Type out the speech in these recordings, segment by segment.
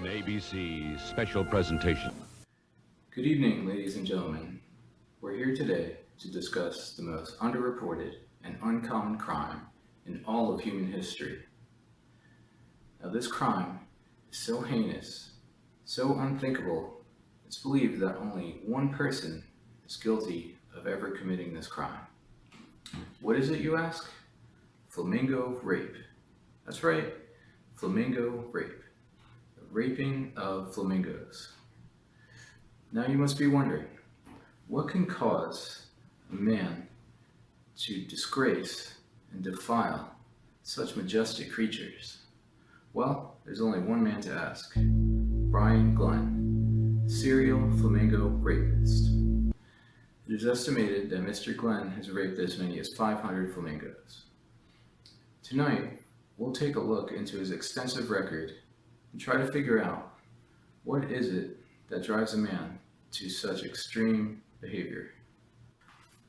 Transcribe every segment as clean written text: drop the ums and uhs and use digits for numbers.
ABC special presentation. Good evening, ladies and gentlemen. We're here today to discuss the most underreported and uncommon crime in all of human history. Now, this crime is so heinous, so unthinkable, it's believed that only one person is guilty of ever committing this crime. What is it, you ask? Flamingo rape. That's right, flamingo rape. The raping of flamingos. Now you must be wondering, what can cause a man to disgrace and defile such majestic creatures? Well, there's only one man to ask. Brian Glenn, serial flamingo rapist. It is estimated that Mr. Glenn has raped as many as 500 flamingos. Tonight, we'll take a look into his extensive record and try to figure out what is it that drives a man to such extreme behavior.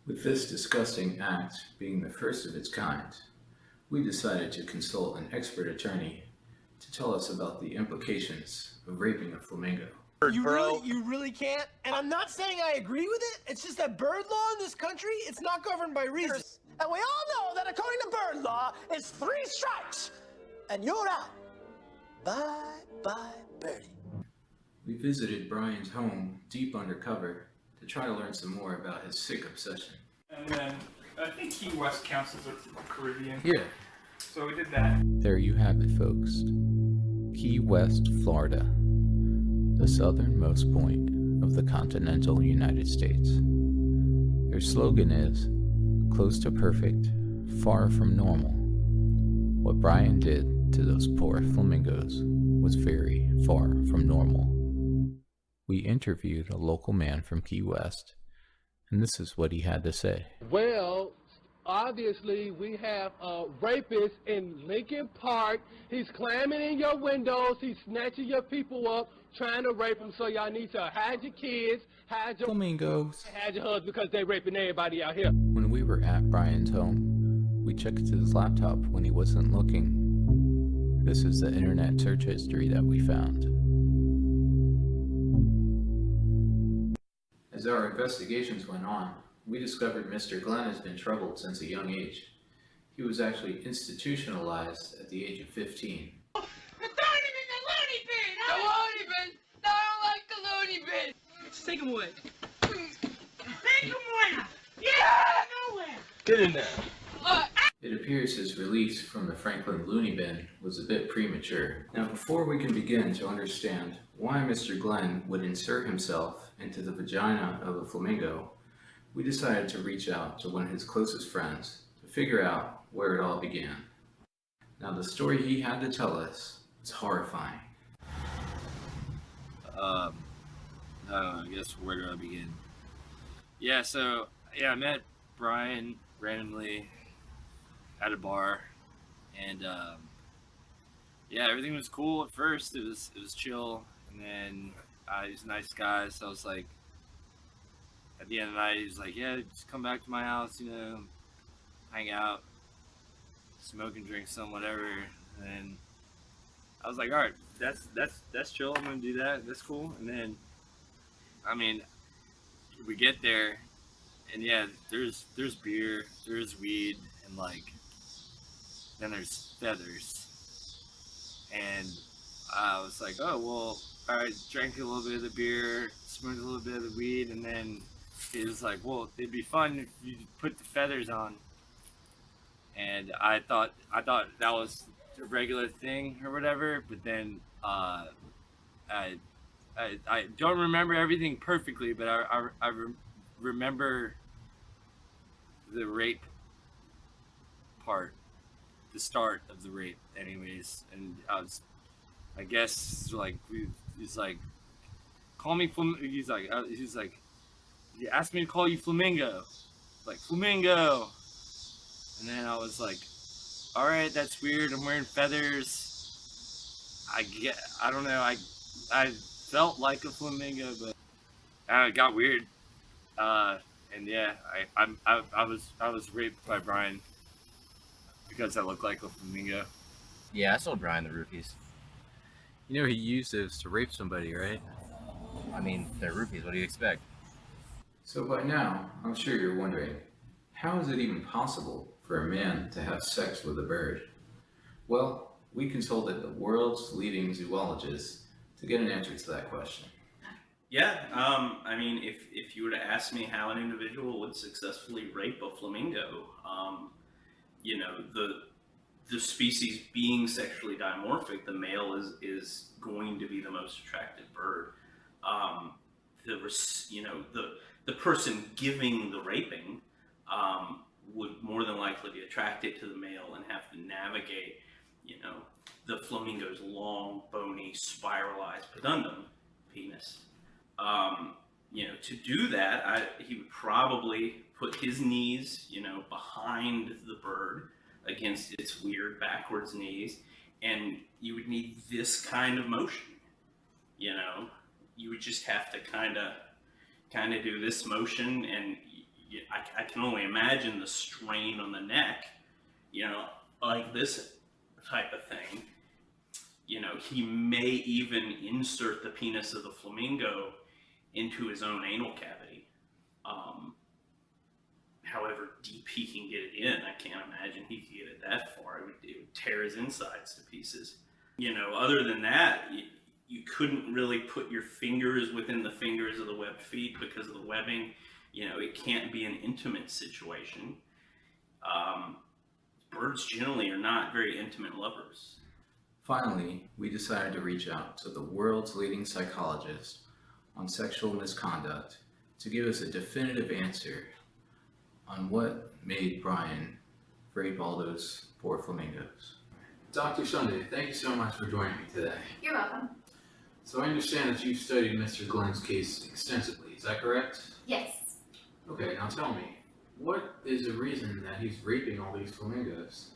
With this disgusting act being the first of its kind, we decided to consult an expert attorney to tell us about the implications of raping a flamingo. You really can't? And I'm not saying I agree with it. It's just that bird law in this country, it's not governed by reason. And we all know that according to bird law, it's 3 strikes, and you're out. Bye-bye, birdie. We visited Brian's home deep undercover to try to learn some more about his sick obsession. And then I think Key West counts as the Caribbean. Yeah. So we did that. There you have it, folks. Key West, Florida, the southernmost point of the continental United States. Their slogan is, close to perfect, far from normal. What Brian did to those poor flamingos was very far from normal. We interviewed a local man from Key West, and this is what he had to say. Well, obviously, we have a rapist in Lincoln Park. He's climbing in your windows. He's snatching your people up, trying to rape them. So y'all need to hide your kids, hide your Flamingos. hide your husband, because they raping everybody out here. When we were at Brian's home, we checked his laptop when he wasn't looking. This is the internet search history that we found. As our investigations went on, we discovered Mr. Glenn has been troubled since a young age. He was actually institutionalized at the age of 15. Throw him in the loony bin! The loony bin? No, I don't like the loony bin! Just take him away. Take him away! Yeah! Nowhere! Get in there. It appears his release from the Franklin Looney Bin was a bit premature. Now, before we can begin to understand why Mr. Glenn would insert himself into the vagina of a flamingo, we decided to reach out to one of his closest friends to figure out where it all began. Now, the story he had to tell us was horrifying. I guess where do I begin? I met Brian randomly at a bar, and everything was cool at first. It was chill, and then he was a nice guy, so I was like, at the end of the night, he was like, yeah, just come back to my house, hang out, smoke and drink some, whatever. And then I was like, all right, that's chill. I'm gonna do that. That's cool. And then, we get there, and there's beer, there's weed, and then there's feathers. And I was like, oh well, all right, drank a little bit of the beer, smoked a little bit of the weed, and then he was like, well, it'd be fun if you put the feathers on. And I thought that was a regular thing or whatever, but then I don't remember everything perfectly, but I remember the rape part, the start of the rape anyways. And I guess he's like, call me he's like, you asked me to call you Flamingo, like Flamingo. And then I was like, all right, that's weird. I'm wearing feathers. I don't know. I felt like a flamingo, but it got weird. I was raped by Brian because I look like a flamingo. Yeah, I sold Brian the roofies. You know he used those to rape somebody, right? I mean, they're rupees. What do you expect? So by now, I'm sure you're wondering, how is it even possible for a man to have sex with a bird? Well, we consulted the world's leading zoologist to get an answer to that question. Yeah, I mean, if you were to ask me how an individual would successfully rape a flamingo, you know, the species being sexually dimorphic, the male is going to be the most attractive bird. The person giving the raping would more than likely be attracted to the male and have to navigate, you know, the flamingo's long, bony, spiralized pedundum penis. You know, to do that, he would probably put his knees, you know, behind the bird against its weird backwards knees, and you would need this kind of motion. You know, you would just have to kind of do this motion, and I can only imagine the strain on the neck, you know, like this type of thing. You know, he may even insert the penis of the flamingo into his own anal cavity. However deep he can get it in, I can't imagine he could get it that far. It would tear his insides to pieces. You know, other than that, you couldn't really put your fingers within the fingers of the webbed feet because of the webbing. You know, it can't be an intimate situation. Birds generally are not very intimate lovers. Finally, we decided to reach out to the world's leading psychologist on sexual misconduct to give us a definitive answer on what made Brian rape all those poor flamingos. Dr. Sunday, thank you so much for joining me today. You're welcome. So I understand that you've studied Mr. Glenn's case extensively, is that correct? Yes. Okay, now tell me, what is the reason that he's raping all these flamingos?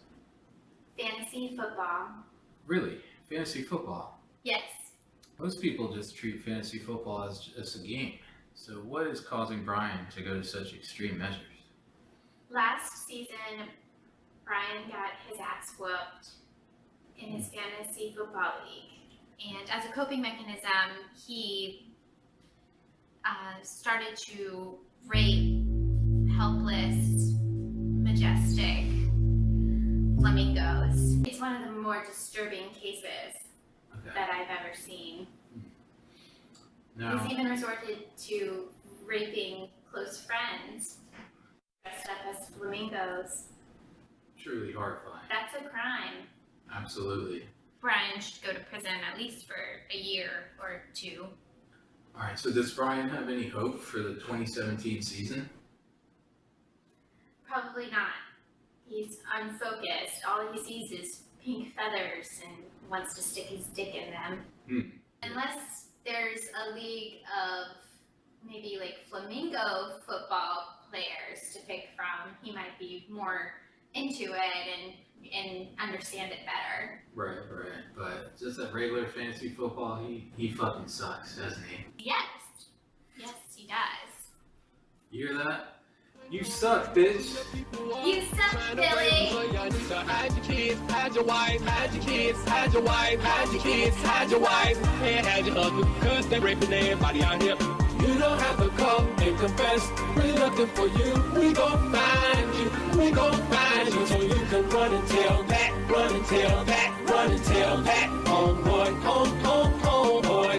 Fantasy football. Really? Fantasy football? Yes. Most people just treat fantasy football as just a game. So what is causing Brian to go to such extreme measures? Last season, Brian got his ass whooped in his fantasy football league. And as a coping mechanism, he started to rape helpless, majestic flamingos. It's one of the more disturbing cases that I've ever seen. Now, He's even resorted to raping close friends dressed up as flamingos. truly horrifying. That's a crime. Absolutely. Brian should go to prison at least for a year or two. Alright, so does Brian have any hope for the 2017 season? Probably not. He's unfocused. All he sees is pink feathers and wants to stick his dick in them. Unless there's a league of maybe like flamingo football players to pick from, he might be more into it and understand it better. Right. But just that regular fantasy football, he fucking sucks, doesn't he? Yes, he does. You hear that? You suck, bitch! You suck, Billy! Hide your kids, hide your wife, hide your kids, hide your wife, hide your kids, hide your wife, and hide your husband, cause they're raping everybody out here. You don't have to come and confess, we're looking for you, we gon' find you, so you can run and tell that, run and tell